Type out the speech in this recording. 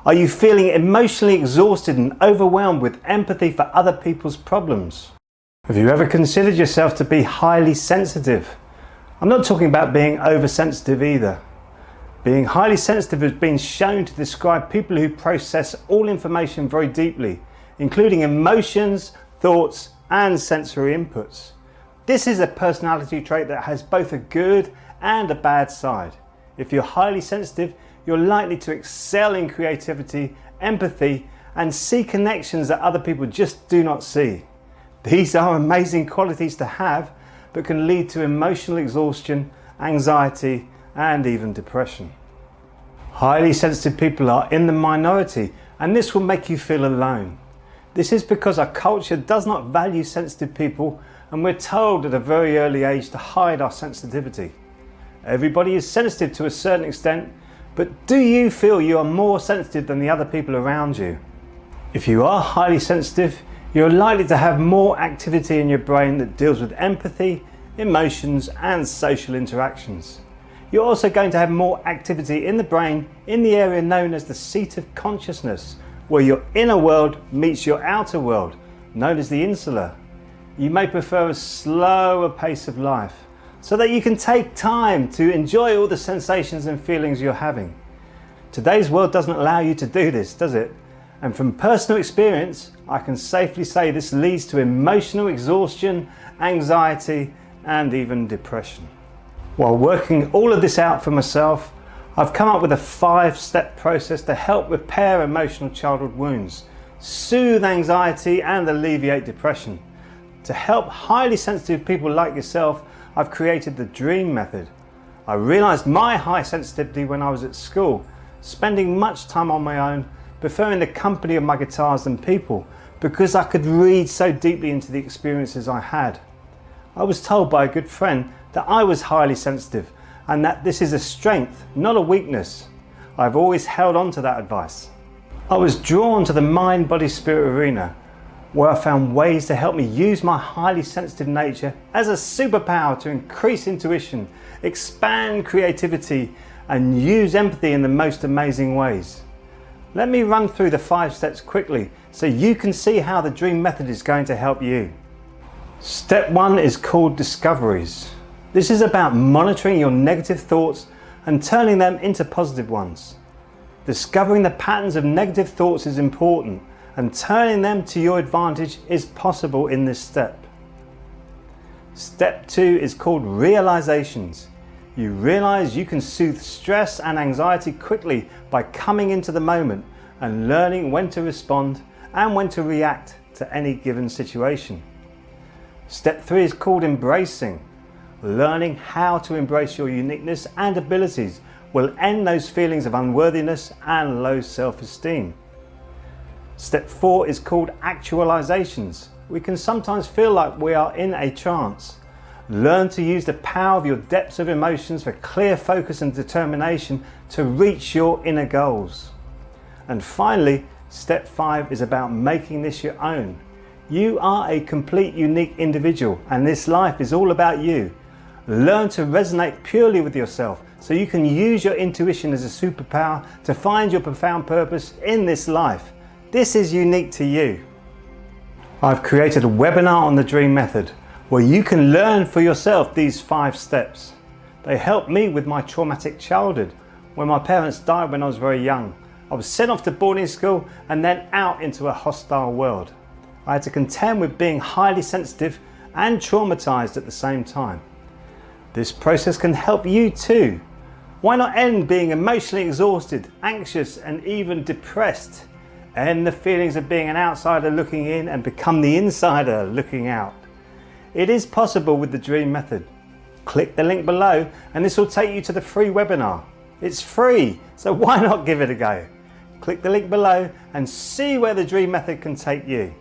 Are you feeling emotionally exhausted and overwhelmed with empathy for other people's problems? Have you ever considered yourself to be highly sensitive? I'm not talking about being oversensitive either. Being highly sensitive has been shown to describe people who process all information very deeply, including emotions, thoughts, and sensory inputs. This is a personality trait that has both a good and a bad side. If you're highly sensitive, you're likely to excel in creativity, empathy, and see connections that other people just do not see. These are amazing qualities to have, but can lead to emotional exhaustion, anxiety, and even depression. Highly sensitive people are in the minority, and this will make you feel alone. This is because our culture does not value sensitive people, and we're told at a very early age to hide our sensitivity. Everybody is sensitive to a certain extent, but do you feel you are more sensitive than the other people around you? If you are highly sensitive, you're likely to have more activity in your brain that deals with empathy, emotions, and social interactions. You're also going to have more activity in the brain in the area known as the seat of consciousness, where your inner world meets your outer world, known as the insula. You may prefer a slower pace of life, so that you can take time to enjoy all the sensations and feelings you're having. Today's world doesn't allow you to do this, does it? And from personal experience, I can safely say this leads to emotional exhaustion, anxiety, and even depression. While working all of this out for myself, I've come up with a 5-step process to help repair emotional childhood wounds, soothe anxiety, and alleviate depression. To help highly sensitive people like yourself, I've created the DREAM method. I realized my high sensitivity when I was at school, spending much time on my own, preferring the company of my guitars than people, because I could read so deeply into the experiences I had. I was told by a good friend that I was highly sensitive and that this is a strength, not a weakness. I've always held on to that advice. I was drawn to the mind, body, spirit arena, where I found ways to help me use my highly sensitive nature as a superpower to increase intuition, expand creativity, and use empathy in the most amazing ways. Let me run through the 5 steps quickly so you can see how the DREAM method is going to help you. Step 1 is called discoveries. This is about monitoring your negative thoughts and turning them into positive ones. Discovering the patterns of negative thoughts is important, and turning them to your advantage is possible in this step. Step 2 is called realizations. You realize you can soothe stress and anxiety quickly by coming into the moment and learning when to respond and when to react to any given situation. Step 3 is called embracing. Learning how to embrace your uniqueness and abilities will end those feelings of unworthiness and low self-esteem. Step 4 is called actualizations. We can sometimes feel like we are in a trance. Learn to use the power of your depths of emotions for clear focus and determination to reach your inner goals. And finally, step 5 is about making this your own. You are a complete, unique individual, and this life is all about you. Learn to resonate purely with yourself so you can use your intuition as a superpower to find your profound purpose in this life. This is unique to you. I've created a webinar on the DREAM method where you can learn for yourself these 5 steps. They helped me with my traumatic childhood when my parents died when I was very young. I was sent off to boarding school and then out into a hostile world. I had to contend with being highly sensitive and traumatized at the same time. This process can help you too. Why not end being emotionally exhausted, anxious, and even depressed? End the feelings of being an outsider looking in and become the insider looking out. It is possible with the DREAM method. Click the link below and this will take you to the free webinar. It's free, so why not give it a go? Click the link below and see where the DREAM method can take you.